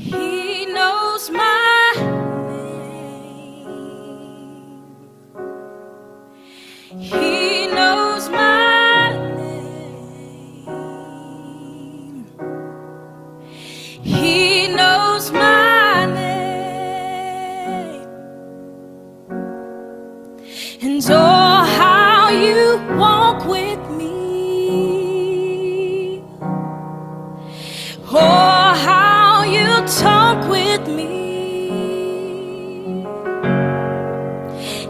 He knows my name. He knows my name. He knows my name. And oh, how you walk with me. Oh, how you talk with me.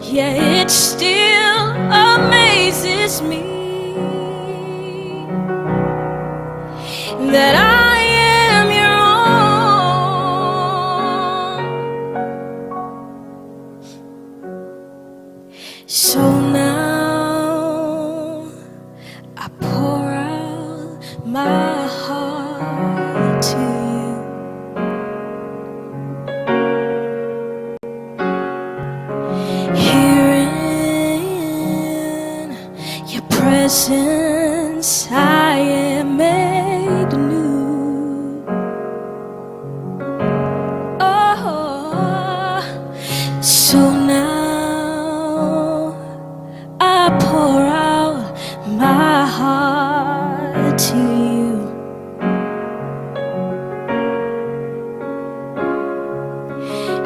Yeah, it still amazes me that I am your own. So now I pour out my heart to you. Here in your presence I am made new. Oh, so now I pour out my heart to you.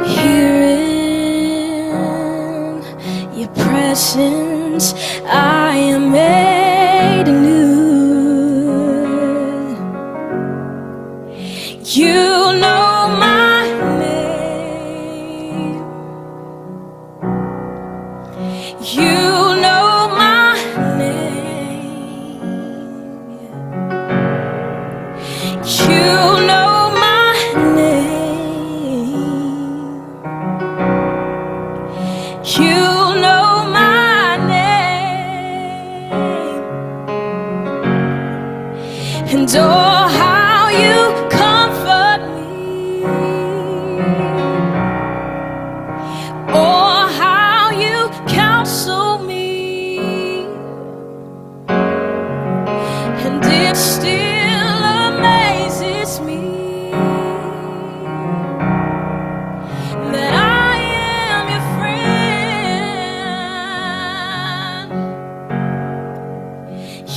Here in your presence I am made new. You know my name. You know my name. You know my name. You know my name. And oh, how you comfort me. Oh, how you counsel me. And it still amazes me that I am your friend.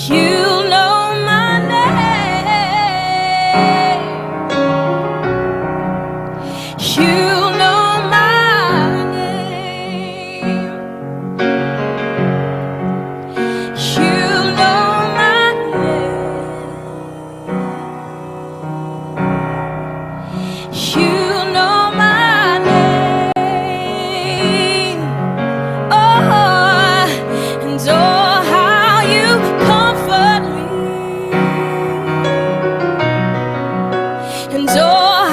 You know my name. You know my name. You know my name. You know my name. Oh, and oh, how you comfort me. And oh,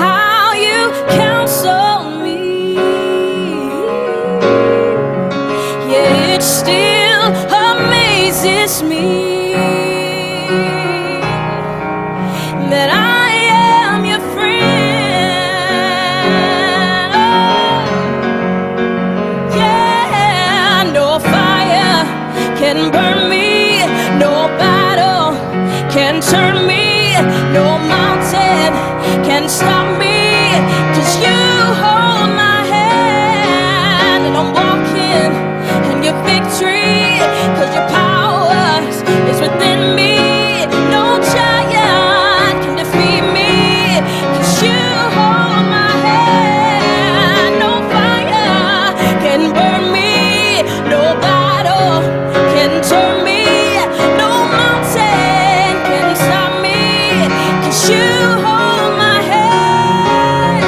how you counsel me. Yeah, it still amazes me that I am your friend. Oh, yeah, no fire can burn me, no battle can turn me, no mountain can stop me, 'cause you hold my hand and I'm walking in your victory, 'cause your power is within me. No giant can defeat me, 'cause you hold my hand. No fire can burn me, no battle can turn me, no mountain can stop me, 'cause you hold my hand.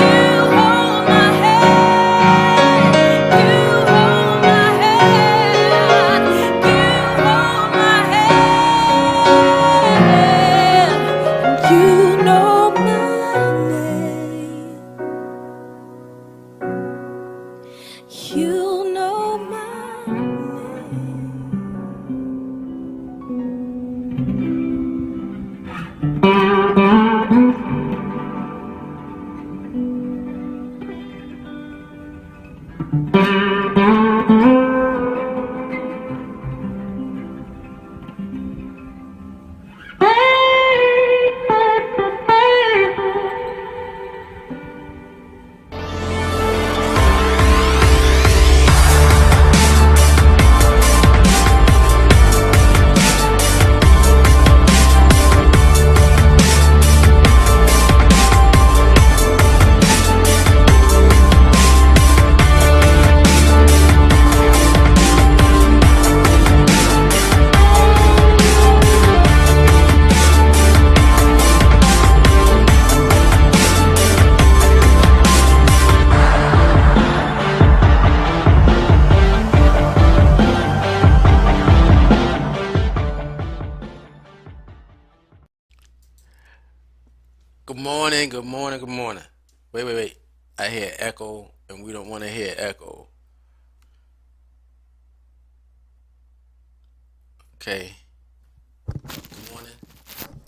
You hold my hand. You hold my hand. You hold my hand. You know my name. You know my name. morning, good morning, good morning. Wait. I hear echo, and we don't want to hear echo. Okay, good morning.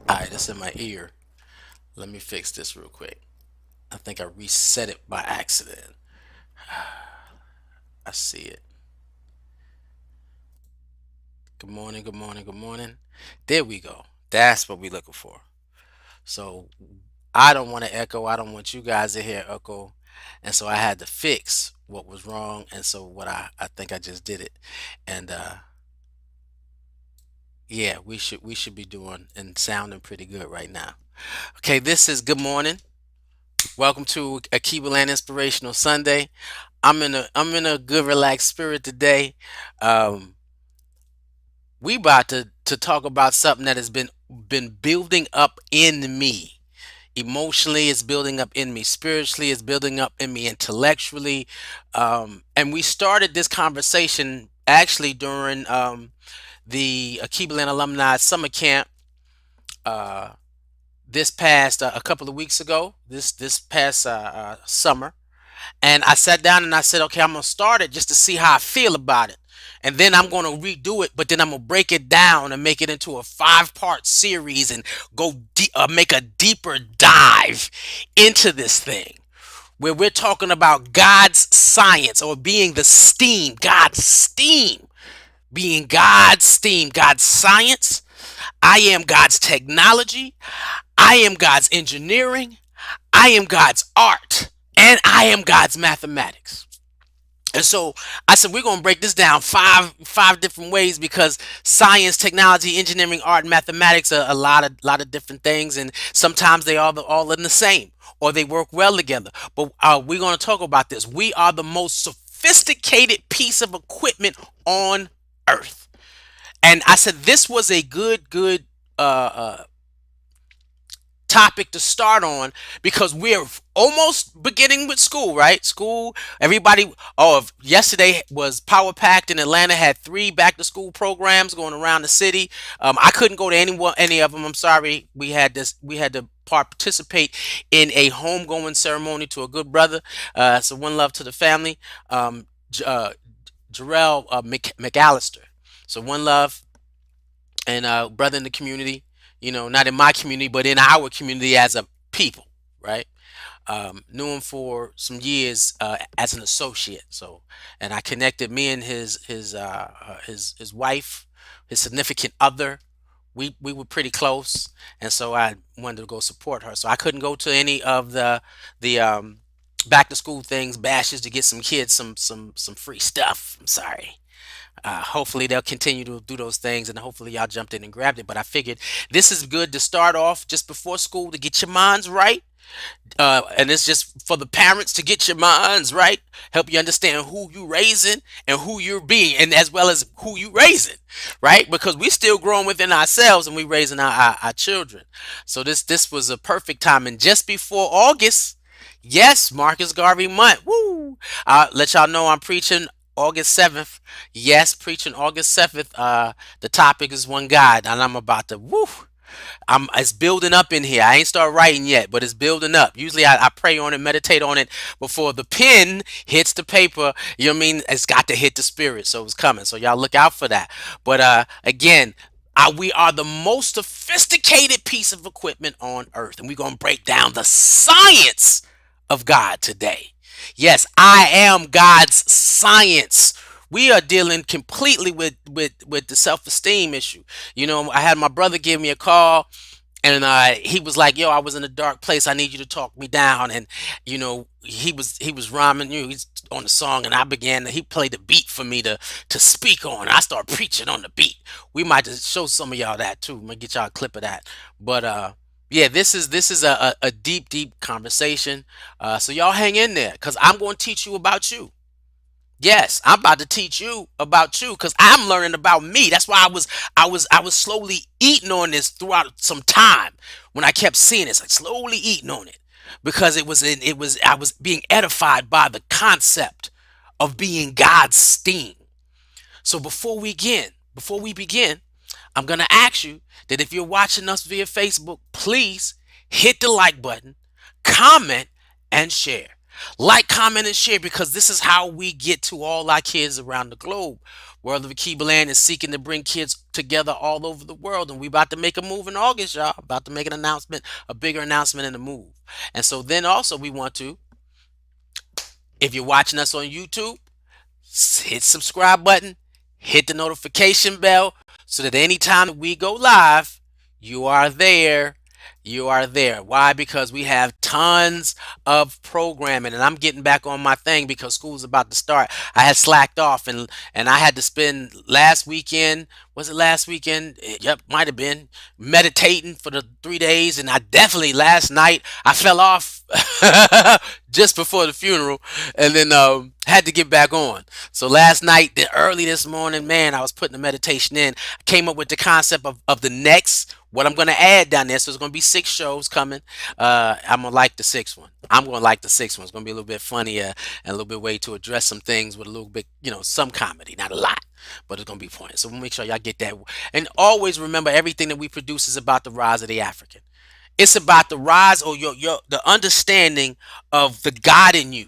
All right, that's in my ear. Let me fix this real quick. I think I reset it by accident. I see it. Good morning, good morning, good morning. There we go. That's what we're looking for. So I don't want to echo. I don't want you guys to hear echo. And so I had to fix what was wrong. And so I think I just did it. And yeah, we should be doing and sounding pretty good right now. Okay, this is good morning. Welcome to Alkebulan Inspirational Sunday. I'm in a good relaxed spirit today. Um, we about to talk about something that has been building up in me. Emotionally, it's building up in me. Spiritually, it's building up in me intellectually. And we started this conversation actually during the Alkebulan Alumni Summer Camp uh, this past a couple of weeks ago, this past summer, and I sat down and I said, okay, I'm gonna start it just to see how I feel about it, and then I'm gonna redo it, but then I'm gonna break it down and make it into a 5-part series and make a deeper dive into this thing where we're talking about God's science or being the steam, God's steam, being God's steam, God's science. I am God's technology. I am God's engineering. I am God's art. And I am God's mathematics. And so I said we're gonna break this down five different ways because science, technology, engineering, art, and mathematics are a lot of different things, and sometimes they are all in the same or they work well together. But we're gonna talk about this. We are the most sophisticated piece of equipment on Earth, and I said this was a good topic to start on because we're almost beginning with school, right? School, everybody. Oh, yesterday was power packed in Atlanta. Had 3 back to school programs going around the city. I couldn't go to any of them. I'm sorry. We had to participate in a homegoing ceremony to a good brother. So one love to the family. Jarrell McAllister. So one love and brother in the community, not in my community, but in our community as a people, right? Knew him for some years as an associate. So, and I connected me and his wife, his significant other. We were pretty close, and so I wanted to go support her. So I couldn't go to any of the back to school things, bashes to get some kids some free stuff. I'm sorry. Hopefully they'll continue to do those things, and hopefully y'all jumped in and grabbed it. But I figured this is good to start off just before school to get your minds right, and it's just for the parents to get your minds right, help you understand who you raising and who you're being, and as well as who you raising, right? Because we still growing within ourselves and we raising our children. So this was a perfect time, and just before August. Yes, Marcus Garvey month. Woo! Let y'all know I'm preaching August 7th. Yes, preaching August 7th. The topic is one God, and I'm about to woo. It's building up in here. I ain't start writing yet, but it's building up. Usually I pray on it, meditate on it before the pen hits the paper. You know what I mean? It's got to hit the spirit, so it's coming. So y'all look out for that. But again, we are the most sophisticated piece of equipment on earth, and we're gonna break down the science of God today. Yes, I am God's science. We are dealing completely with the self-esteem issue. I had my brother give me a call, and he was like, "Yo, I was in a dark place. I need you to talk me down." And he was rhyming. He's on the song, and he played the beat for me to speak on. I start preaching on the beat. We might just show some of y'all that too. I'm gonna get y'all a clip of that. But yeah, this is a deep conversation. So y'all hang in there, cause I'm going to teach you about you. Yes, I'm about to teach you about you because I'm learning about me. That's why I was slowly eating on this throughout some time when I kept seeing this, like slowly eating on it because I was being edified by the concept of being God's steam. So before we begin, I'm gonna ask you that if you're watching us via Facebook, please hit the like button, comment, and share. Like, comment, and share, because this is how we get to all our kids around the globe. World of Alkebulan is seeking to bring kids together all over the world, and we about to make a move in August, y'all. About to make an announcement, a bigger announcement, and a move. And so then also we want to, if you're watching us on YouTube, hit subscribe button, hit the notification bell, so that anytime that we go live, you are there. You are there. Why? Because we have tons of programming, and I'm getting back on my thing because school's about to start. I had slacked off, and I had to spend last weekend. Was it last weekend? Yep, might have been meditating for the 3 days, and I definitely last night I fell off just before the funeral, and then had to get back on. So last night, early this morning, man, I was putting the meditation in. I came up with the concept of the next, what I'm going to add down there. So there's going to be 6 shows coming. I'm going to like the sixth one. I'm going to like the sixth one. It's going to be a little bit funnier and a little bit way to address some things with a little bit, some comedy, not a lot, but it's going to be funny. So we'll make sure y'all get that. And always remember, everything that we produce is about the rise of the African. It's about the rise, or the understanding of the God in you.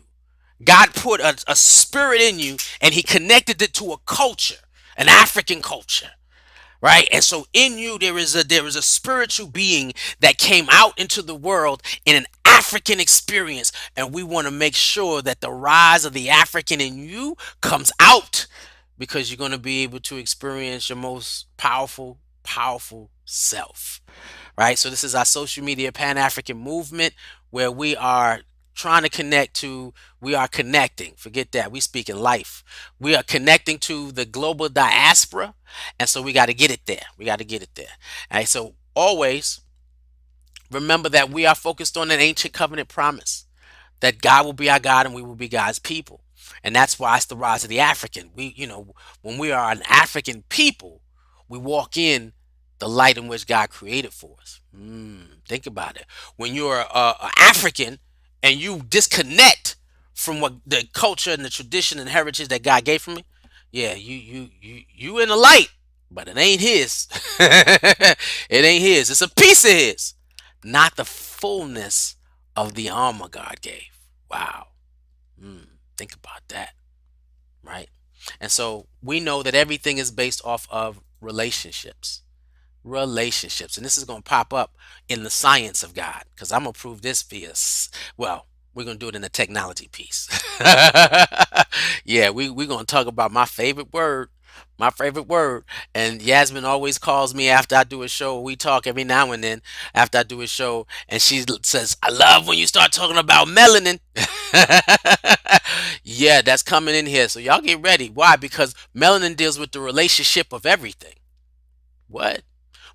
God put a spirit in you, and he connected it to a culture, an African culture, right? And so in you there is a spiritual being that came out into the world in an African experience, and we want to make sure that the rise of the African in you comes out, because you're going to be able to experience your most powerful self, right? So this is our social media Pan-African movement, where we are trying to connect to, we are connecting, forget that, we speak in life. We are connecting to the global diaspora, and so we got to get it there. We got to get it there. All right, so always remember that we are focused on an ancient covenant promise that God will be our God and we will be God's people. And that's why it's the rise of the African. When we are an African people, we walk in the light in which God created for us. Think about it. When you're a African and you disconnect from what the culture and the tradition and heritage that God gave from me, yeah, you in the light, but it ain't his. It ain't his. It's a piece of his, not the fullness of the armor God gave. Wow. Think about that, right? And so we know that everything is based off of relationships. Relationships. And this is going to pop up in the science of God, because I'm going to prove this via, well, we're going to do it in the technology piece. Yeah, we're going to talk about my favorite word. My favorite word. And Yasmin always calls me after I do a show. We talk every now and then after I do a show. And she says, I love when you start talking about melanin. Yeah, that's coming in here. So y'all get ready. Why? Because melanin deals with the relationship of everything. What?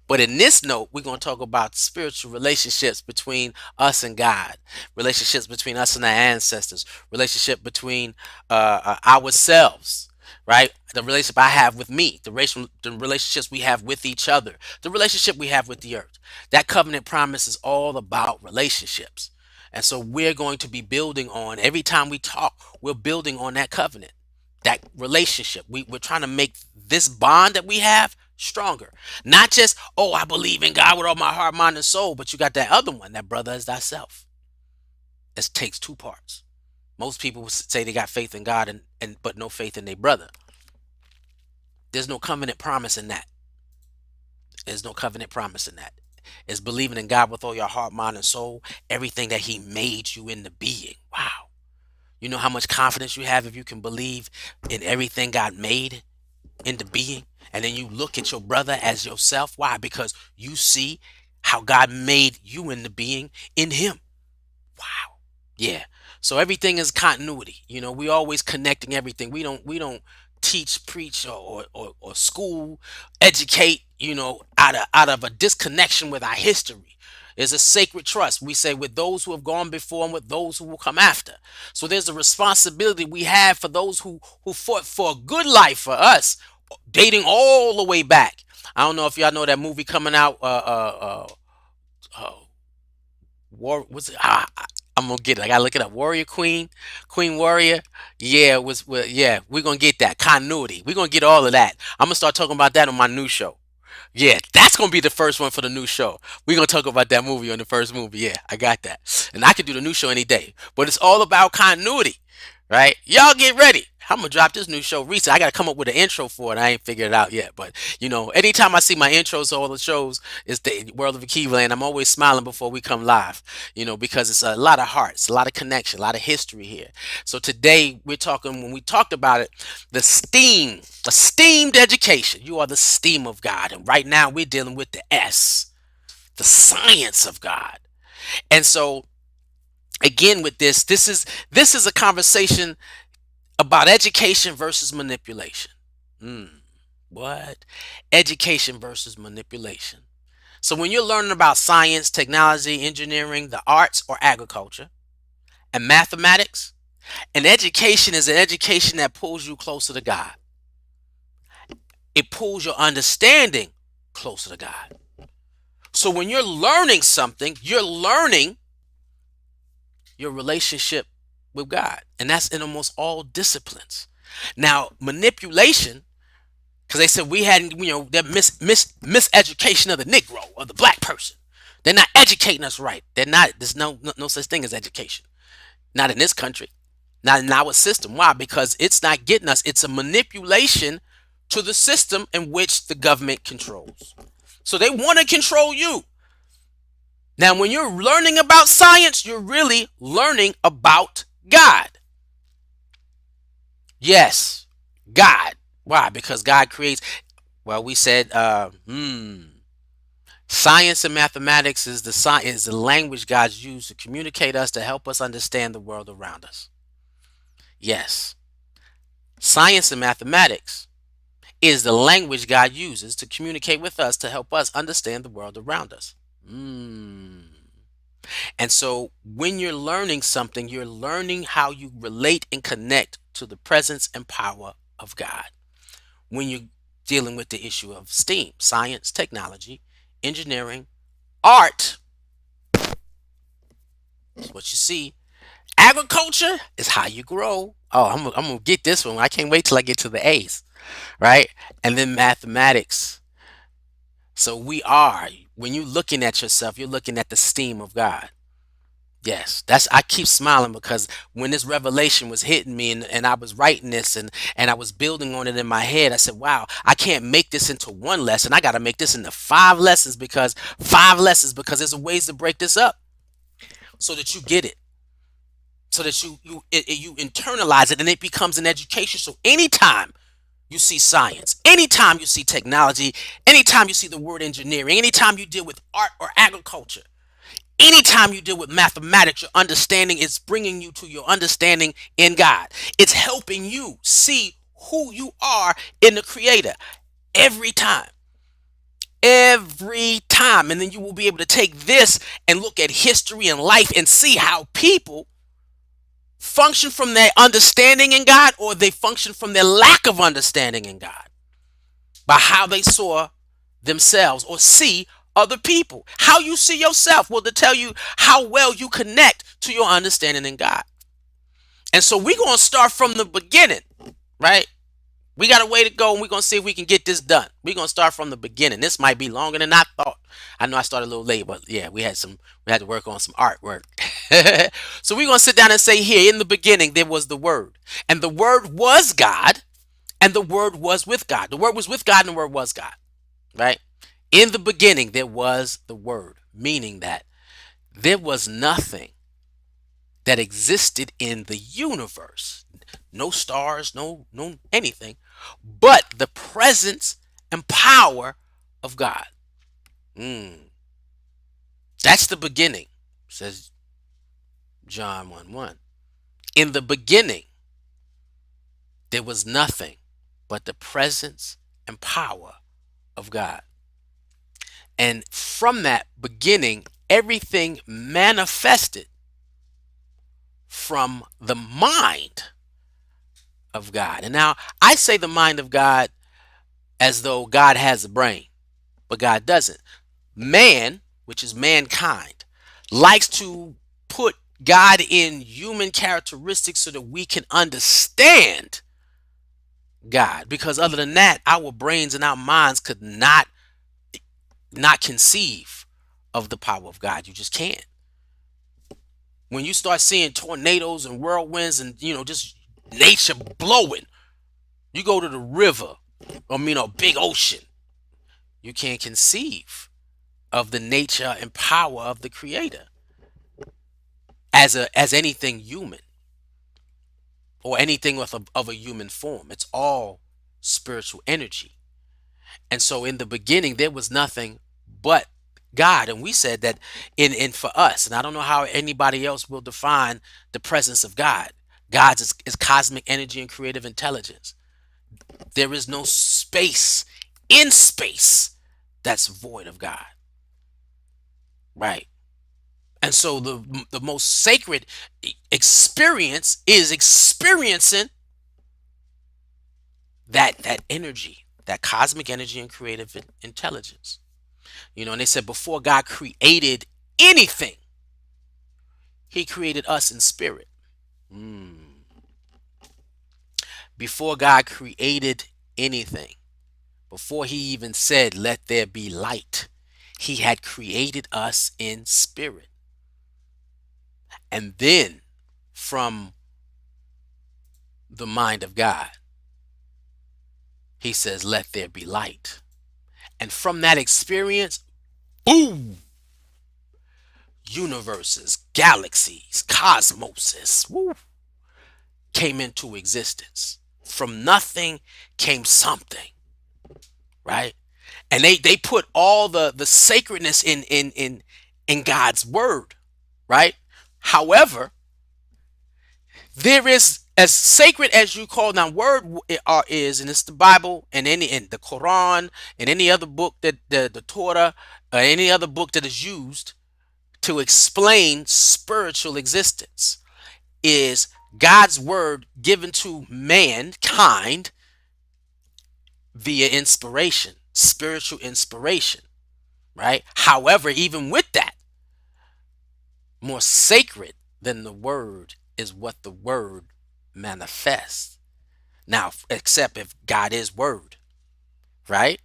But in this note, we're going to talk about spiritual relationships between us and God, relationships between us and our ancestors, relationship between ourselves, right? The relationship I have with me, the relationships we have with each other, the relationship we have with the earth. That covenant promise is all about relationships. And so we're going to be building on, every time we talk, we're building on that covenant, that relationship. We're trying to make this bond that we have stronger. Not just, oh, I believe in God with all my heart, mind, and soul, but you got that other one, that brother is thyself. It takes two parts. Most people say they got faith in God and but no faith in their brother. There's no covenant promise in that. There's no covenant promise in that. It's believing in God with all your heart, mind, and soul, everything that he made you into being. Wow. You know how much confidence you have if you can believe in everything God made into being, and then you look at your brother as yourself. Why? Because you see how God made you into being in him. Wow. Yeah. So everything is continuity. We always connecting everything. We don't teach, preach, or school, educate, out of a disconnection with our history. There's a sacred trust. We say with those who have gone before and with those who will come after. So there's a responsibility we have for those who fought for a good life for us, dating all the way back. I don't know if y'all know that movie coming out. Uh, War was it? I'm gonna get it. I gotta look it up. Warrior Queen, Queen Warrior. Yeah, yeah. We're gonna get that continuity. We're gonna get all of that. I'm gonna start talking about that on my new show. Yeah, that's gonna be the first one for the new show. We're gonna talk about that movie on the first movie. Yeah, I got that. And I could do the new show any day. But it's all about continuity, right? Y'all get ready. I'm gonna drop this new show recently. I gotta come up with an intro for it. I ain't figured it out yet. But anytime I see my intros to all the shows, it's the World of Akiva, and I'm always smiling before we come live. Because it's a lot of hearts, a lot of connection, a lot of history here. So today we're talking, when we talked about it, the esteemed education. You are the steam of God. And right now we're dealing with the S, the science of God. And so again with this is a conversation about education versus manipulation. Mm, what? Education versus manipulation. So when you're learning about science, technology, engineering, the arts, or agriculture, and mathematics, an education is an education that pulls you closer to God. It pulls your understanding closer to God. So when you're learning something, you're learning your relationship with God. And that's in almost all disciplines. Now, manipulation, because they said we hadn't, that miseducation of the Negro or the black person. They're not educating us right. They're not, there's no such thing as education. Not in this country. Not in our system. Why? Because it's not getting us. It's a manipulation to the system in which the government controls. So they want to control you. Now, when you're learning about science, you're really learning about God. Yes, God. Why? Because God creates. Well, we said, science and mathematics is the language God's used to communicate us, to help us understand the world around us. Yes, science and mathematics is the language God uses to communicate with us, to help us understand the world around us. And so when you're learning something, you're learning how you relate and connect to the presence and power of God. When you're dealing with the issue of STEAM, science, technology, engineering, art, is what you see. Agriculture is how you grow. Oh, I'm gonna get this one. I can't wait till I get to the A's, right? And then mathematics. So when you're looking at yourself, you're looking at the STEAM of God. Yes, I keep smiling because when this revelation was hitting me, and I was writing this, and I was building on it in my head, I said, wow, I can't make this into one lesson. I got to make this into five lessons because there's ways to break this up so that you get it, so that you internalize it, and it becomes an education. So anytime you see science, anytime you see technology, anytime you see the word engineering, anytime you deal with art or agriculture, anytime you deal with mathematics, your understanding is bringing you to your understanding in God. It's helping you see who you are in the Creator every time. Every time. And then you will be able to take this and look at history and life and see how people function from their understanding in God, or they function from their lack of understanding in God, by how they saw themselves or see other people. How you see yourself will tell you how well you connect to your understanding in God. And so we're going to start from the beginning, right? We got a way to go, and we're going to see if we can get this done. We're going to start from the beginning. This might be longer than I thought. I know I started a little late, but yeah, we had to work on some artwork. So we're going to sit down and say, here in the beginning there was the Word, and the Word was God, and the Word was with God. The Word was with God, and the Word was God, right? In the beginning there was the Word, meaning that there was nothing that existed in the universe, no stars, no anything, but the presence and power of God. That's the beginning, says John 1:1. In the beginning there was nothing but the presence and power of God. And from that beginning, everything manifested from the mind of God. And now I say the mind of God as though God has a brain, but God doesn't. Man, which is mankind, likes to put God in human characteristics so that we can understand God. Because other than that, our brains and our minds could not not conceive of the power of God. You just can't. When you start seeing tornadoes and whirlwinds and just nature blowing, you go to the river, a big ocean, you can't conceive of the nature and power of the creator as anything human or anything of a human form. It's all spiritual energy. And so in the beginning there was nothing but God. And we said that in for us, and I don't know how anybody else will define the presence of God. God's is cosmic energy and creative intelligence. There is no space in space that's void of God. Right. And so the most sacred experience is experiencing that energy, that cosmic energy and creative intelligence. And they said before God created anything, he created us in spirit. Mm. Before God created anything, before he even said, let there be light, he had created us in spirit. And then from the mind of God, he says, let there be light. And from that experience, boom, universes, galaxies, cosmoses, woo, came into existence. From nothing came something, right? And they put all the sacredness in God's word, right? However, there is as sacred as you call now word is, and it's the Bible and in the Quran and any other book that the Torah or any other book that is used to explain spiritual existence is God's word given to mankind via inspiration, spiritual inspiration, right? However, even with that, more sacred than the word is what the word manifests. Now, except if God is word, right?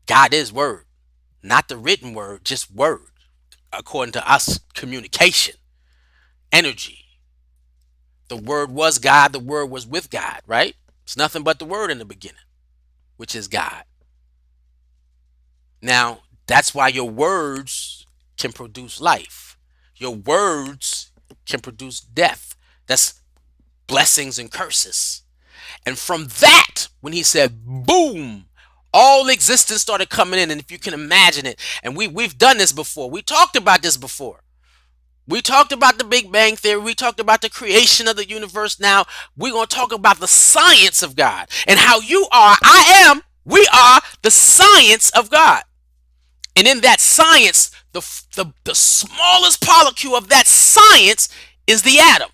God is word, not the written word, just word, according to us, communication, energy. The word was God, the word was with God, right? It's nothing but the word in the beginning, which is God. Now, that's why your words can produce life. Your words can produce death. That's blessings and curses. And from that, when he said, boom, all existence started coming in. And if you can imagine it, and we've done this before. We talked about this before. We talked about the Big Bang Theory. We talked about the creation of the universe. Now we're going to talk about the science of God and how you are, I am, we are the science of God. And in that science, the smallest molecule of that science is the atom.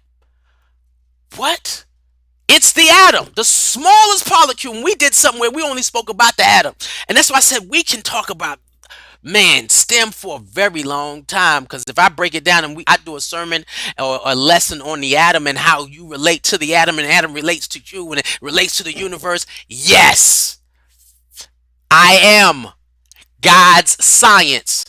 What? It's the atom, the smallest molecule. And we did something where we only spoke about the atom. And that's why I said we can talk about, man, STEM for a very long time. Because if I break it down and I do a sermon or a lesson on the atom and how you relate to the atom and the atom relates to you and it relates to the universe, yes, I am God's science.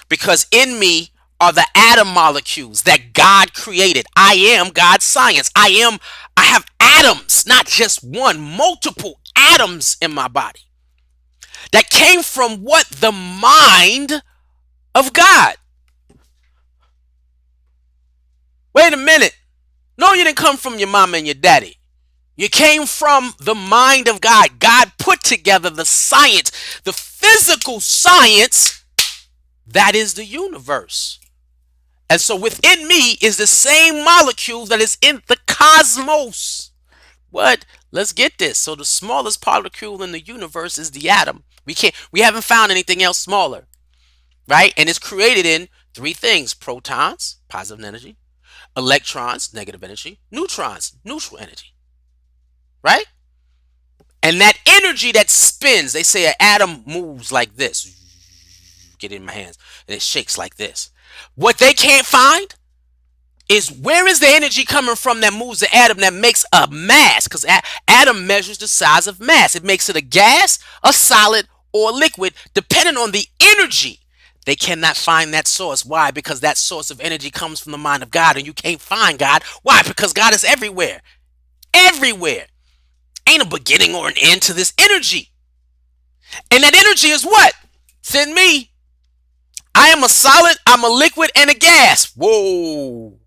Because in me are the atom molecules that God created. I am God's science. I have atoms, not just one, multiple atoms in my body that came from what? The mind of God. Wait a minute. No, you didn't come from your mama and your daddy. You came from the mind of God. God put together the science, the physical science that is the universe. And so within me is the same molecule that is in the cosmos. What? Let's get this. So the smallest molecule in the universe is the atom. We haven't found anything else smaller, right? And it's created in three things: protons, positive energy; electrons, negative energy; neutrons, neutral energy, right? And that energy that spins, they say an atom moves like this. Get it in my hands, and it shakes like this. What they can't find is where is the energy coming from that moves the atom that makes a mass? Because atom measures the size of mass. It makes it a gas, a solid, or liquid, depending on the energy. They cannot find that source. Why? Because that source of energy comes from the mind of God, and you can't find God. Why? Because God is everywhere. Everywhere. Ain't a beginning or an end to this energy. And that energy is what? It's in me. I am a solid, I'm a liquid, and a gas. Whoa.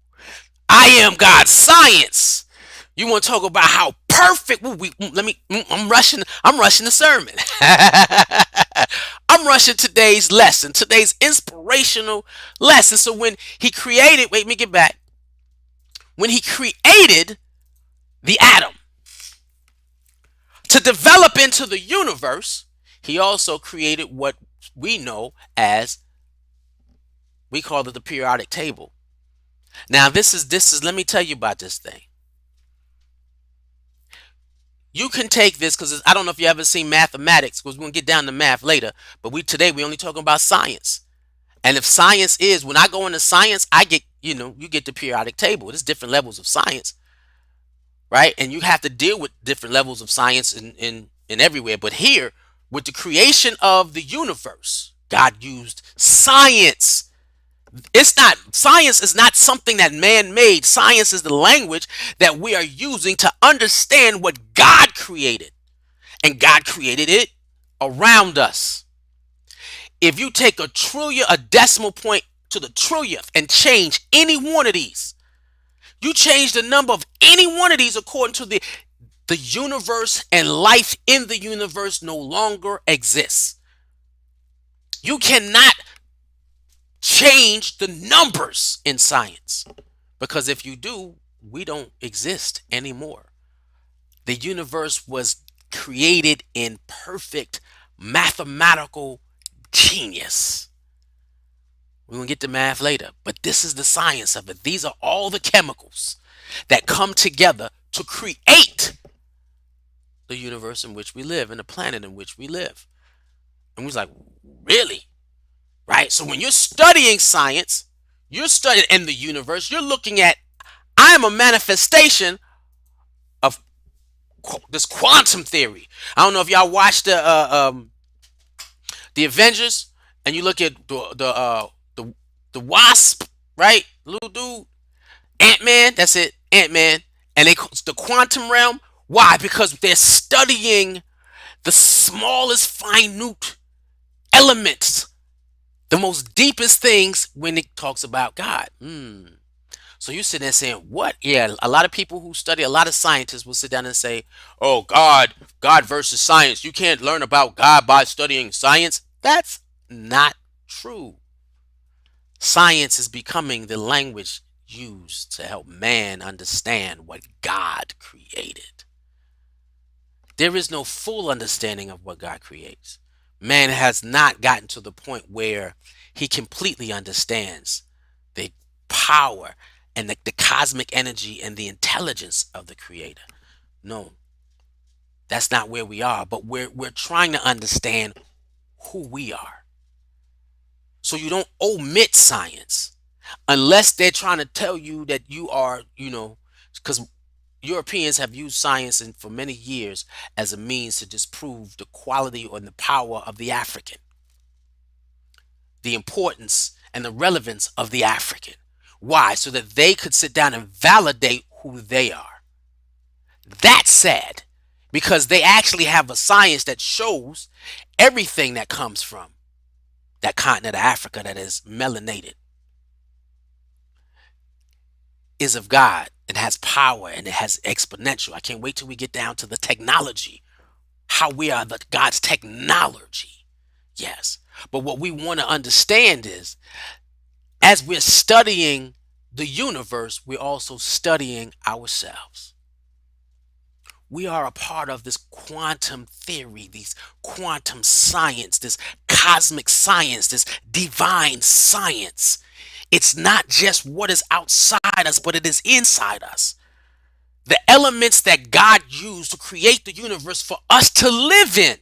I am God's science. You want to talk about how perfect? I'm rushing the sermon. I'm rushing today's lesson, today's inspirational lesson. So when he created, wait, let me get back. When he created the atom to develop into the universe, he also created what we know as, we call it the periodic table. Now this is let me tell you about this thing. You can take this, because I don't know if you ever seen mathematics, because we're gonna get down to math later. But we only talking about science. And if science is, when I go into science, I get, you get the periodic table. There's different levels of science, right? And you have to deal with different levels of science in everywhere. But here, with the creation of the universe, God used science. Science is not something that man made. Science is the language that we are using to understand what God created. And God created it around us. If you take a decimal point to the trillionth, and change any one of these, you change the number of any one of these according to the universe, and life in the universe no longer exists. You cannot change the numbers in science, because if you do, we don't exist anymore. The universe was created in perfect mathematical genius. We're going to get to math later, but this is the science of it. These are all the chemicals that come together to create the universe in which we live and the planet in which we live. And we was like, really? Right? So when you're studying science, you're studying in the universe, you're looking at, I am a manifestation of this quantum theory. I don't know if y'all watched the Avengers, and you look at the Wasp, right? Little dude, Ant-Man. That's it, Ant-Man. And the quantum realm. Why? Because they're studying the smallest, minute elements, the most deepest things when it talks about God. So you sit there saying, what? Yeah, a lot of people who study, a lot of scientists will sit down and say, oh, God versus science. You can't learn about God by studying science. That's not true. Science is becoming the language used to help man understand what God created. There is no full understanding of what God creates. Man has not gotten to the point where he completely understands the power and the cosmic energy and the intelligence of the Creator. No, that's not where we are, but we're trying to understand who we are. So you don't omit science unless they're trying to tell you that you are, because Europeans have used science for many years as a means to disprove the quality or the power of the African, the importance and the relevance of the African. Why? So that they could sit down and validate who they are. That's sad, because they actually have a science that shows everything that comes from that continent of Africa that is melanated is of God. It has power and it has exponential. I can't wait till we get down to the technology, how we are God's technology. Yes. But what we want to understand is, as we're studying the universe, we're also studying ourselves. We are a part of this quantum theory, these quantum science, this cosmic science, this divine science. It's not just what is outside us, but it is inside us. The elements that God used to create the universe for us to live in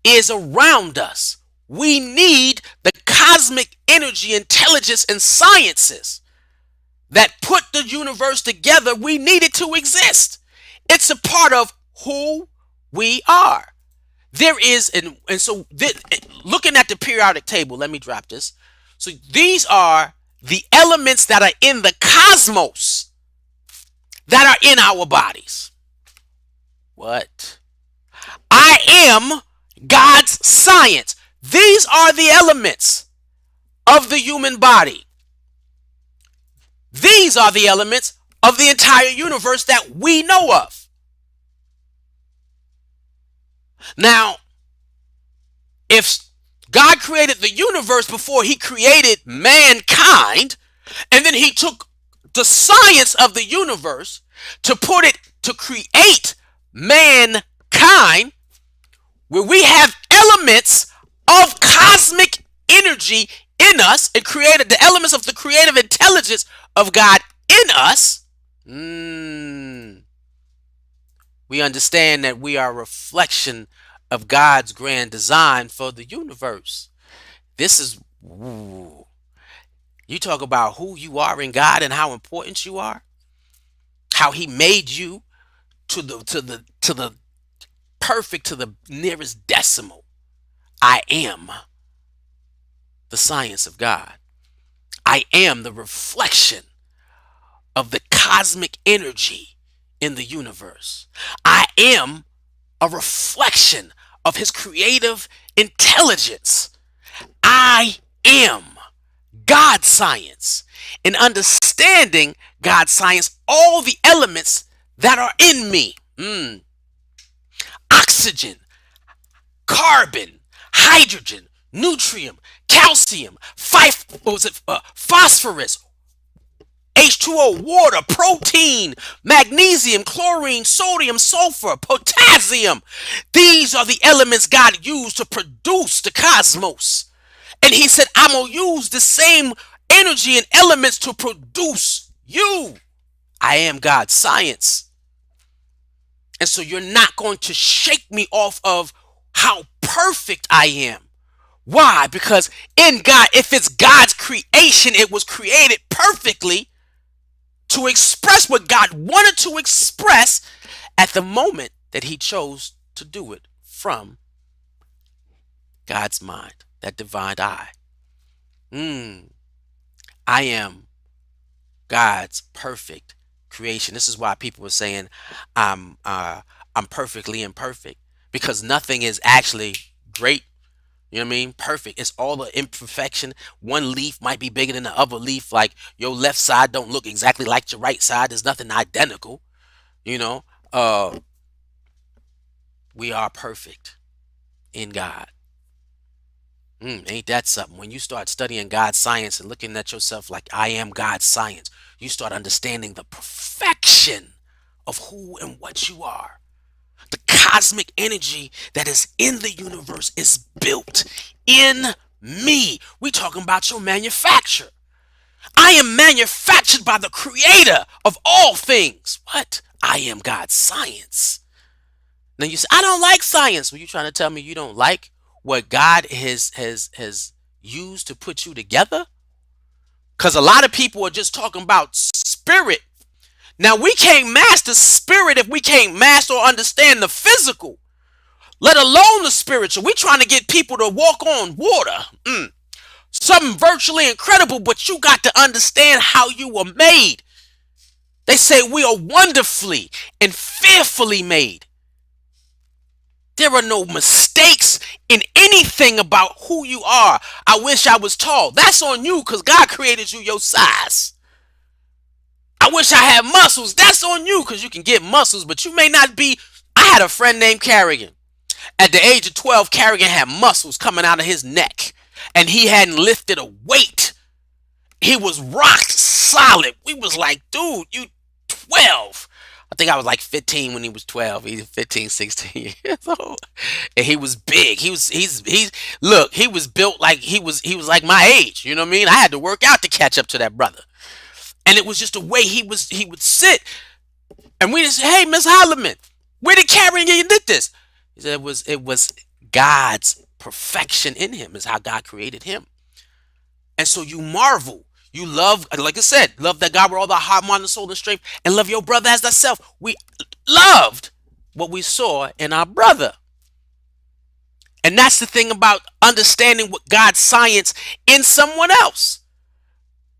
is around us. We need the cosmic energy, intelligence, and sciences that put the universe together. We need it to exist. It's a part of who we are. There is, and so looking at the periodic table, let me drop this. So these are the elements that are in the cosmos that are in our bodies. What? I am God's science. These are the elements of the human body. These are the elements of the entire universe that we know of. Now, if God created the universe before he created mankind, and then he took the science of the universe to put it to create mankind, where we have elements of cosmic energy in us and created the elements of the creative intelligence of God in us, we understand that we are a reflection of God's grand design for the universe. This is, ooh, you talk about who you are in God and how important you are, how he made you to the perfect, to the nearest decimal. I am the science of God. I am the reflection of the cosmic energy in the universe. I am a reflection of his creative intelligence. I am God's science. In understanding God's science, all the elements that are in me, oxygen, carbon, hydrogen, nutrient, calcium, phosphorus, H2O, water, protein, magnesium, chlorine, sodium, sulfur, potassium. These are the elements God used to produce the cosmos. And he said, I'm going to use the same energy and elements to produce you. I am God's science. And so you're not going to shake me off of how perfect I am. Why? Because in God, if it's God's creation, it was created perfectly to express what God wanted to express at the moment that he chose to do it from God's mind, that divine eye. I am God's perfect creation. This is why people were saying I'm perfectly imperfect, because nothing is actually great. You know what I mean? Perfect. It's all the imperfection. One leaf might be bigger than the other leaf. Like your left side don't look exactly like your right side. There's nothing identical. You know, we are perfect in God. Ain't that something? When you start studying God's science and looking at yourself like I am God's science, you start understanding the perfection of who and what you are. The cosmic energy that is in the universe is built in me. We talking about your manufacture. I am manufactured by the creator of all things. What? I am God's science. Now you say, I don't like science. Well, you trying to tell me you don't like what God has used to put you together? Because a lot of people are just talking about spirit. Now we can't master spirit if we can't master or understand the physical, let alone the spiritual. We trying to get people to walk on water. Something virtually incredible, but you got to understand how you were made. They say we are wonderfully and fearfully made. There are no mistakes in anything about who you are. I wish I was tall. That's on you, because God created you your size. I wish I had muscles. That's on you, because you can get muscles, but you may not be. I had a friend named Carrigan. At the age of 12, Carrigan had muscles coming out of his neck, and he hadn't lifted a weight. He was rock solid. We was like, dude, you 12. I think I was like 15 when he was 12. He's 15, 16 years old. And he was big. Look, he was built like he was like my age. You know what I mean? I had to work out to catch up to that brother. And it was just the way he would sit. And we just say, hey, Miss Holloman, where did Carrigan get this? He said it was God's perfection in him, is how God created him. And so you marvel. You love, like I said, love that God with all the heart, mind, and soul, and strength, and love your brother as thyself. We loved what we saw in our brother. And that's the thing about understanding what God's science in someone else.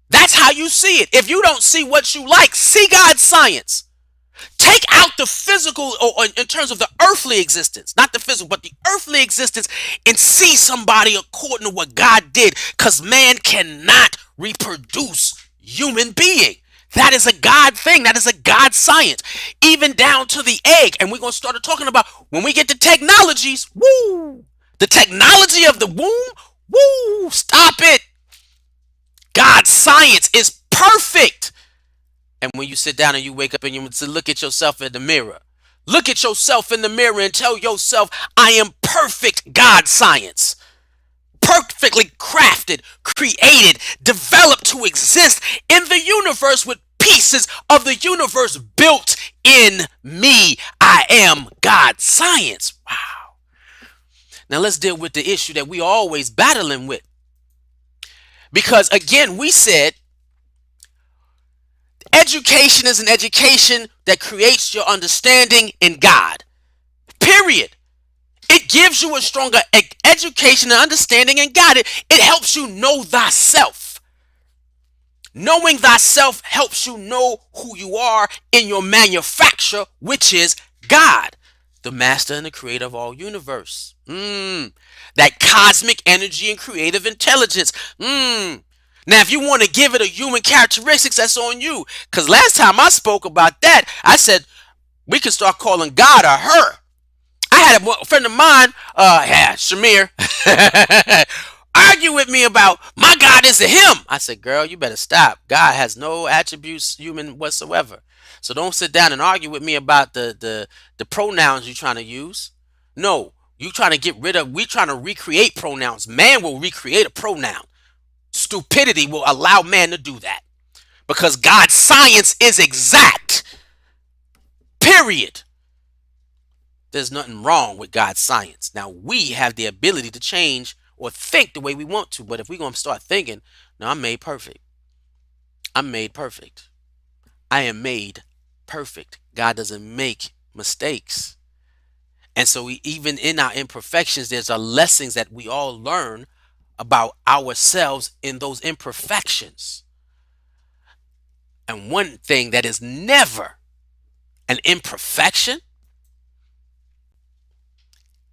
That's how you see it. If you don't see what you like, see God's science. Take out the physical, or in terms of the earthly existence, not the physical, but the earthly existence, and see somebody according to what God did. Because man cannot reproduce human being. That is a God thing. That is a God science. Even down to the egg. And we're going to start talking about when we get to technologies. Woo! The technology of the womb. Woo! Stop it. God's science is perfect. And when you sit down and you wake up and you look at yourself in the mirror, look at yourself in the mirror and tell yourself, I am perfect God science. Perfectly crafted, created, developed to exist in the universe with pieces of the universe built in me. I am God science. Wow. Now let's deal with the issue that we are always battling with. Because again, we said education is an education that creates your understanding in God. Period. It gives you a stronger education and understanding in God. It helps you know thyself. Knowing thyself helps you know who you are in your manufacture, which is God, the master and the creator of all universe. That cosmic energy and creative intelligence. Now, if you want to give it a human characteristics, that's on you. Because last time I spoke about that, I said we could start calling God a her. I had a friend of mine, Shamir, argue with me about my God is a him. I said, girl, you better stop. God has no attributes human whatsoever. So don't sit down and argue with me about the pronouns you're trying to use. No, you trying to get rid of, we trying to recreate pronouns. Man will recreate a pronoun. Stupidity will allow man to do that. Because God's science is exact. Period. There's nothing wrong with God's science. Now, we have the ability to change or think the way we want to. But if we're going to start thinking, no, I'm made perfect. I'm made perfect. I am made perfect. God doesn't make mistakes. And so even in our imperfections, there's a lessons that we all learn about ourselves in those imperfections. And one thing that is never an imperfection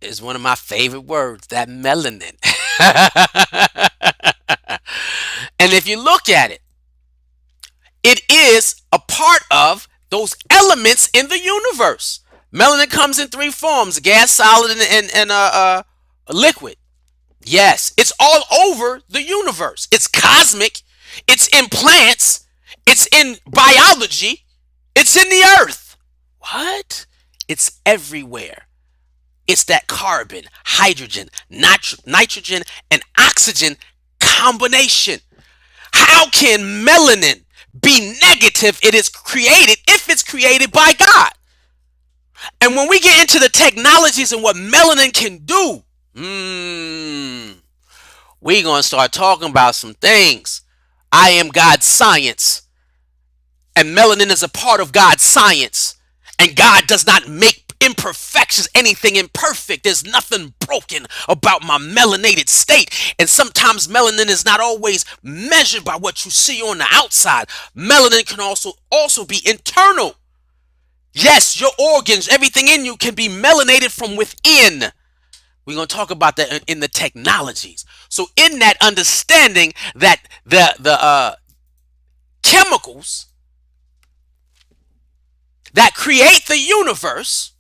is one of my favorite words, that melanin. And if you look at it, it is a part of those elements in the universe. Melanin comes in three forms: gas, solid, and liquid. Yes, it's all over the universe. It's cosmic. It's in plants. It's in biology. It's in the earth. What? It's everywhere. It's that carbon, hydrogen, nitrogen, and oxygen combination. How can melanin be negative? It is created if it's created by God. And when we get into the technologies and what melanin can do, we're going to start talking about some things. I am God's science. And melanin is a part of God's science. And God does not make imperfections anything imperfect. There's nothing broken about my melanated state. And sometimes melanin is not always measured by what you see on the outside. Melanin can also be internal. Yes, your organs, everything in you can be melanated from within. We're going to talk about that in the technologies. So in that understanding that the chemicals that create the universe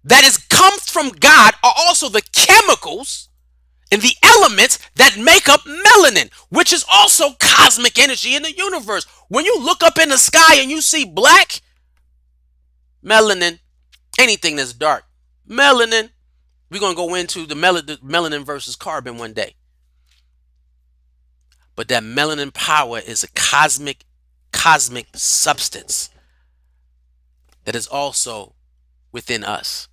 that comes from God are also the chemicals and the elements that make up melanin, which is also cosmic energy in the universe. When you look up in the sky and you see black, melanin, anything that's dark, melanin. We're going to go into the melanin versus carbon one day. But that melanin power is a cosmic substance that is also within us.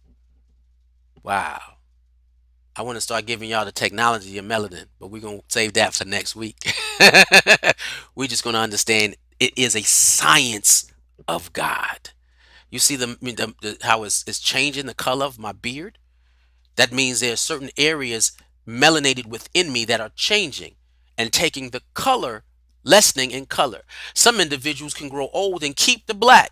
Wow. I want to start giving y'all the technology of melanin, but we're going to save that for next week. We're just going to understand it is a science of God. You see how it's changing the color of my beard? That means there are certain areas melanated within me that are changing and taking the color, lessening in color. Some individuals can grow old and keep the black,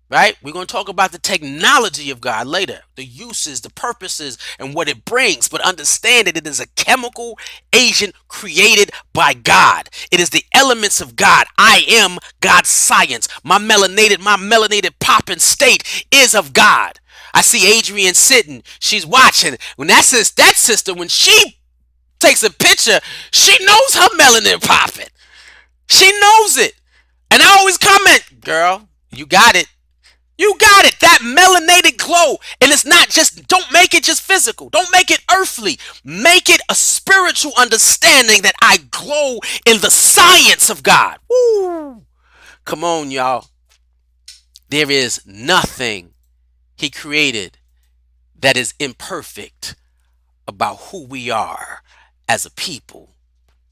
right? We're going to talk about the technology of God later, the uses, the purposes, and what it brings. But understand that it is a chemical agent created by God. It is the elements of God. I am God's science. My melanated popping state is of God. I see Adrienne sitting. She's watching. When that sister, when she takes a picture, she knows her melanin popping. She knows it. And I always comment, girl, you got it. You got it. That melanated glow. And it's not just, don't make it just physical. Don't make it earthly. Make it a spiritual understanding that I glow in the science of God. Woo. Come on, y'all. There is nothing He created that is imperfect about who we are as a people.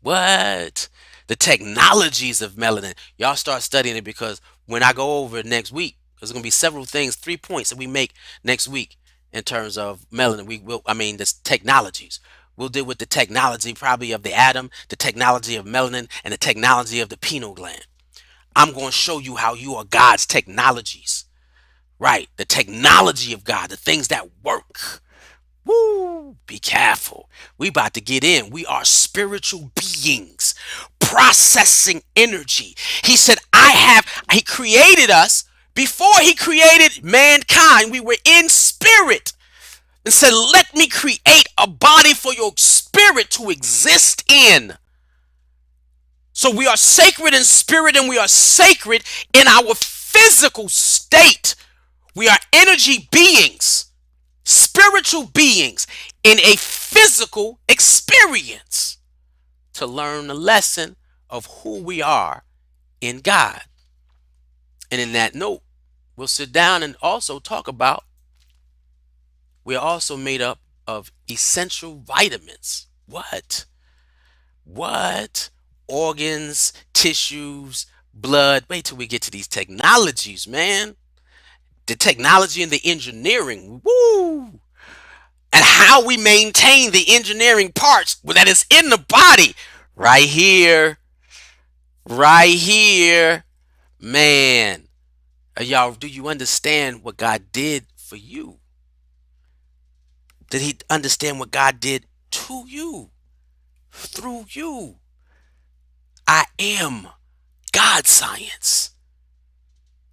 What? The technologies of melanin. Y'all start studying it, because when I go over it next week, there's going to be several things, 3 points that we make next week in terms of melanin. This technologies. We'll deal with the technology probably of the atom, the technology of melanin, and the technology of the pineal gland. I'm going to show you how you are God's technologies. Right? The technology of God, the things that work. Woo! Be careful. We about to get in. We are spiritual beings processing energy. He said, He created us before He created mankind. We were in spirit and said, let me create a body for your spirit to exist in. So we are sacred in spirit and we are sacred in our physical state. We are energy beings, spiritual beings in a physical experience to learn the lesson of who we are in God. And in that note, we'll sit down and also talk about we are also made up of essential vitamins. What? What? Organs, tissues, blood. Wait till we get to these technologies, man. The technology and the engineering. Woo! And how we maintain the engineering parts that is in the body. Right here. Right here. Man. Y'all, do you understand what God did for you? Did He understand what God did to you? Through you? I am God science.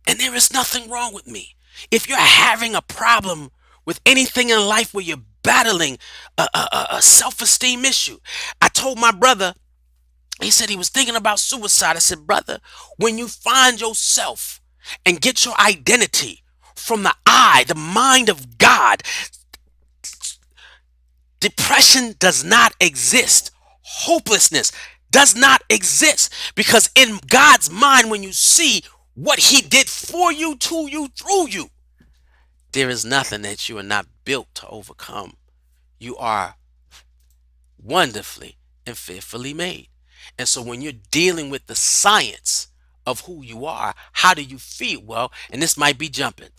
And there is nothing wrong with me. If you're having a problem with anything in life where you're battling a self-esteem issue, I told my brother, he said he was thinking about suicide. I said, brother, when you find yourself and get your identity from the mind of God, depression does not exist. Hopelessness does not exist, because in God's mind, when you see what He did for you, to you, through you, there is nothing that you are not built to overcome. You are wonderfully and fearfully made. And so when you're dealing with the science of who you are, how do you feel? Well, and this might be jumping,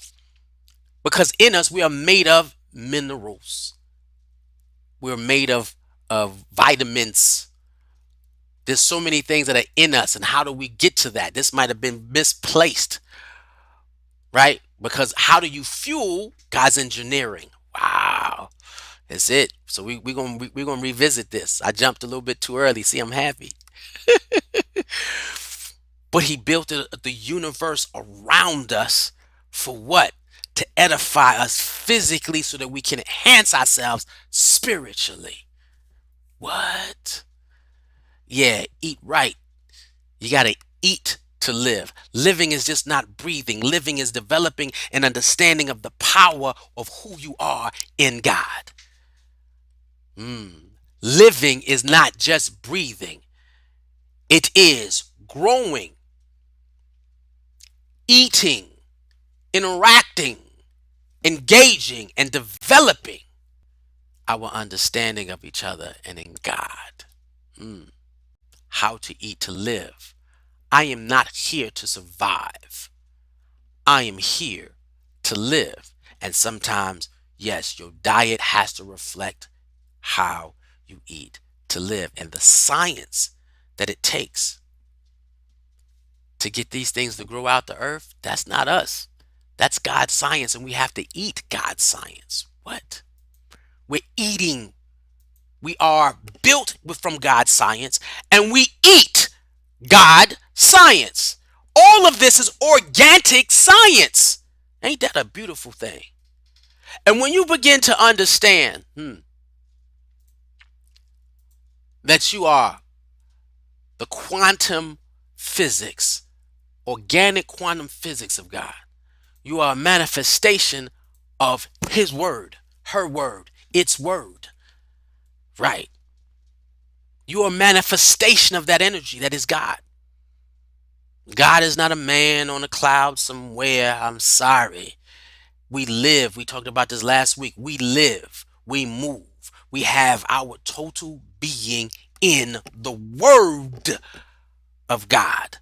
because in us we are made of minerals. We're made of vitamins. There's so many things that are in us, and how do we get to that? This might have been misplaced, right? Because how do you fuel God's engineering? Wow, that's it. So we're gonna revisit this. I jumped a little bit too early. See, I'm happy. But He built the universe around us for what? To edify us physically so that we can enhance ourselves spiritually. What? Yeah, eat right. You got to eat to live. Living is just not breathing. Living is developing an understanding of the power of who you are in God. Living is not just breathing. It is growing, eating, interacting, engaging, and developing our understanding of each other and in God. How to eat to live. I am not here to survive. I am here to live. And sometimes Yes, your diet has to reflect how you eat to live, and the science that it takes to get these things to grow out the earth, that's not us. That's God's science, and we have to eat God's science. What? We're eating. We are built from God's science, and we eat God science. All of this is organic science. Ain't that a beautiful thing? And when you begin to understand that you are the quantum physics, organic quantum physics of God, you are a manifestation of His word, her word, its word. Right. You are a manifestation of that energy that is God. God is not a man on a cloud somewhere. I'm sorry. We live. We talked about this last week. We live. We move. We have our total being in the Word of God,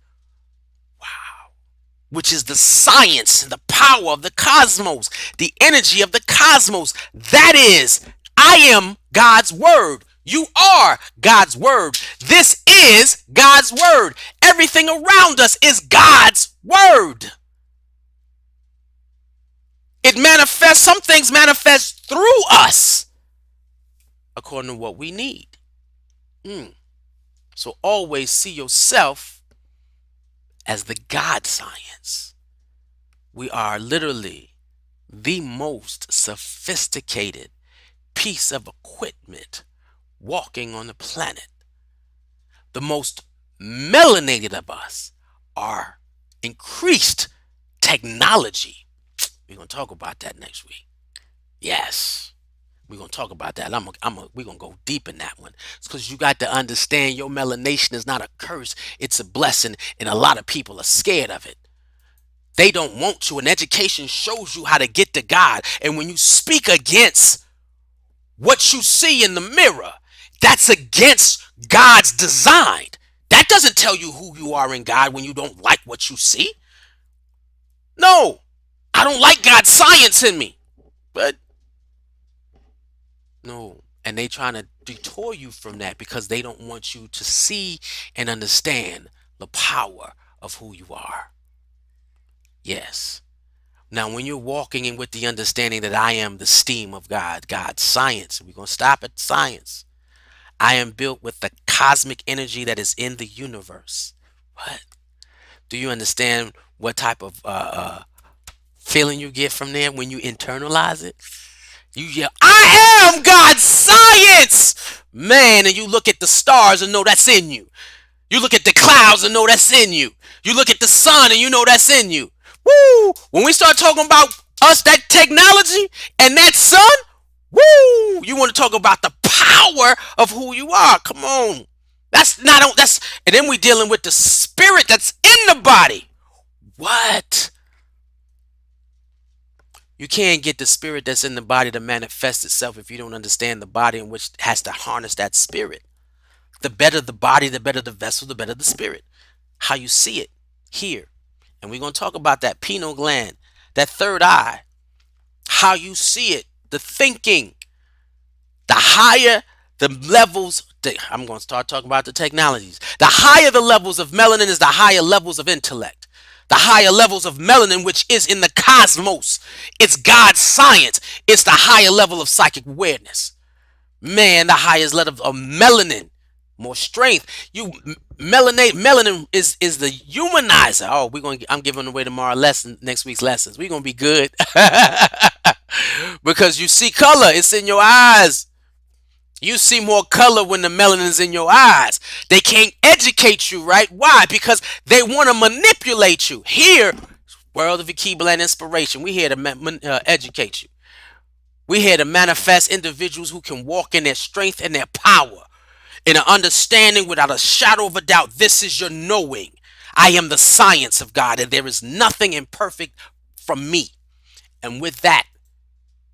which is the science and the power of the cosmos, the energy of the cosmos. That is, I am God's Word. You are God's Word. This is God's Word. Everything around us is God's Word. It manifests, some things manifest through us according to what we need. So always see yourself as the God science. We are literally the most sophisticated piece of equipment walking on the planet. The most melanated of us are increased technology. We're going to talk about that next week. Yes. We're going to talk about that. We're going to go deep in that one. It's because you got to understand your melanation is not a curse. It's a blessing. And a lot of people are scared of it. They don't want to. And education shows you how to get to God. And when you speak against what you see in the mirror, that's against God's design. That doesn't tell you who you are in God when you don't like what you see. No, I don't like God's science in me. But no. And they trying to detour you from that because they don't want you to see and understand the power of who you are. Yes. Now, when you're walking in with the understanding that I am the esteem of God, God's science, we're going to stop at science. I am built with the cosmic energy that is in the universe. What? Do you understand what type of feeling you get from there when you internalize it? You yell, I am God's science! Man, and you look at the stars and know that's in you. You look at the clouds and know that's in you. You look at the sun and you know that's in you. Woo! When we start talking about us, that technology and that sun, woo! You want to talk about the power of who you are. Come on. That's not that's and then we dealing with the spirit that's in the body. What? You can't get the spirit that's in the body to manifest itself if you don't understand the body in which has to harness that spirit. The better the body, the better the vessel, the better the spirit. How you see it here. And we're going to talk about that pineal gland, that third eye, how you see it, the thinking, the higher the levels. I'm going to start talking about the technologies. The higher the levels of melanin is the higher levels of intellect. The higher levels of melanin, which is in the cosmos. It's God's science. It's the higher level of psychic awareness. Man, the highest level of melanin, more strength. Melanin is the humanizer. Oh, I'm giving away tomorrow next week's lessons. We're gonna be good. Because you see color, it's in your eyes. You see more color when the melanin's in your eyes. They can't educate you, right? Why? Because they want to manipulate you. Here, world of Alkebulan Inspiration, we here to educate you. We here to manifest individuals who can walk in their strength and their power, in an understanding without a shadow of a doubt. This is your knowing. I am the science of God, and there is nothing imperfect from me. And with that,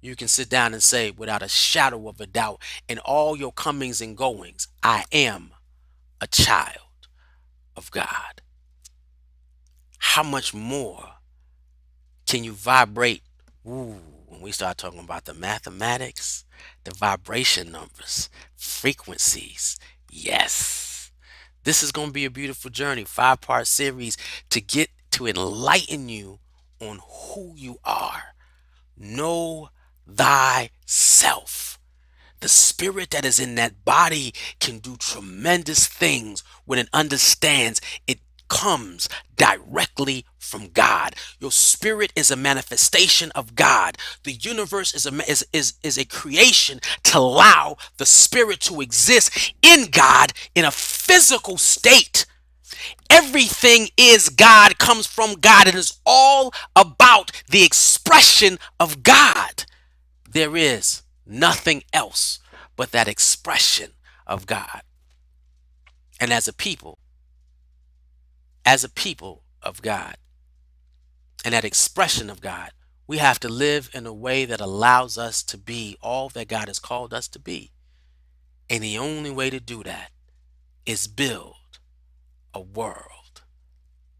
you can sit down and say, without a shadow of a doubt, in all your comings and goings, I am a child of God. How much more can you vibrate? Ooh, when we start talking about the mathematics, the vibration numbers, frequencies, yes, this is going to be a beautiful journey, 5-part series to get to enlighten you on who you are. Know thyself. The spirit that is in that body can do tremendous things when it understands it comes directly from God. Your spirit is a manifestation of God. The universe is a creation to allow the spirit to exist in God in a physical state. Everything is God, comes from God, and is all about the expression of God. There is nothing else but that expression of God. And as a people of God, and that expression of God, we have to live in a way that allows us to be all that God has called us to be. And the only way to do that is build a world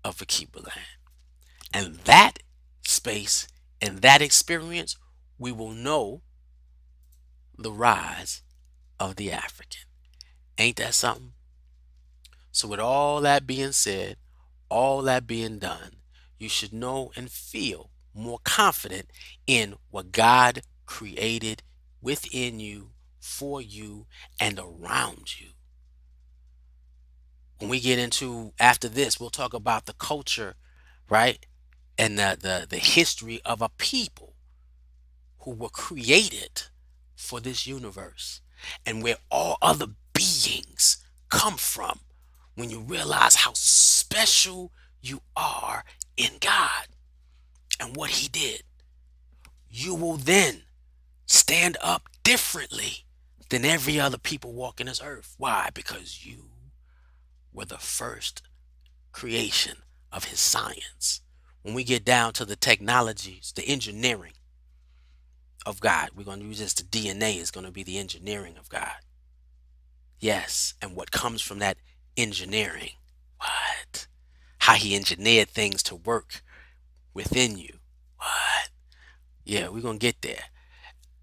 of Alkebulan. And that space and that experience, we will know the rise of the African. Ain't that something? So with all that being said, all that being done, you should know and feel more confident in what God created within you, for you, and around you. When we get into, after this, we'll talk about the culture, right? And the history of a people who were created for this universe, and where all other beings come from. When you realize how special you are in God and what He did, you will then stand up differently than every other people walking this earth. Why? Because you were the first creation of His science. When we get down to the technologies, the engineering of God, we're going to use this. The DNA is going to be the engineering of God. Yes, and what comes from that engineering, what? How He engineered things to work within you. What? Yeah, we're going to get there.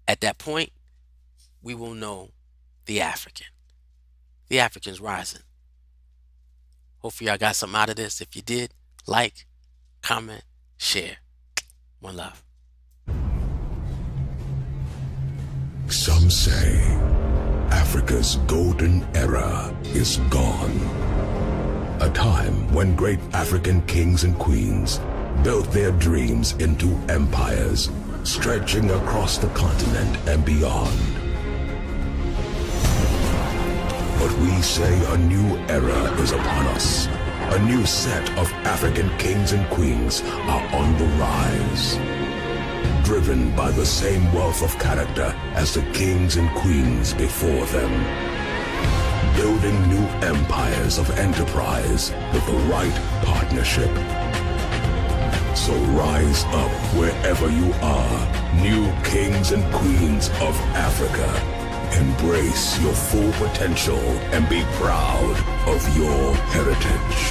At that point, we will know the African. The African's rising. Hopefully y'all got something out of this. If you did, like, comment, share. One love. Some say Africa's golden era is gone. A time when great African kings and queens built their dreams into empires, stretching across the continent and beyond. But we say a new era is upon us. A new set of African kings and queens are on the rise, driven by the same wealth of character as the kings and queens before them, building new empires of enterprise with the right partnership. So rise up wherever you are, new kings and queens of Africa. Embrace your full potential and be proud of your heritage.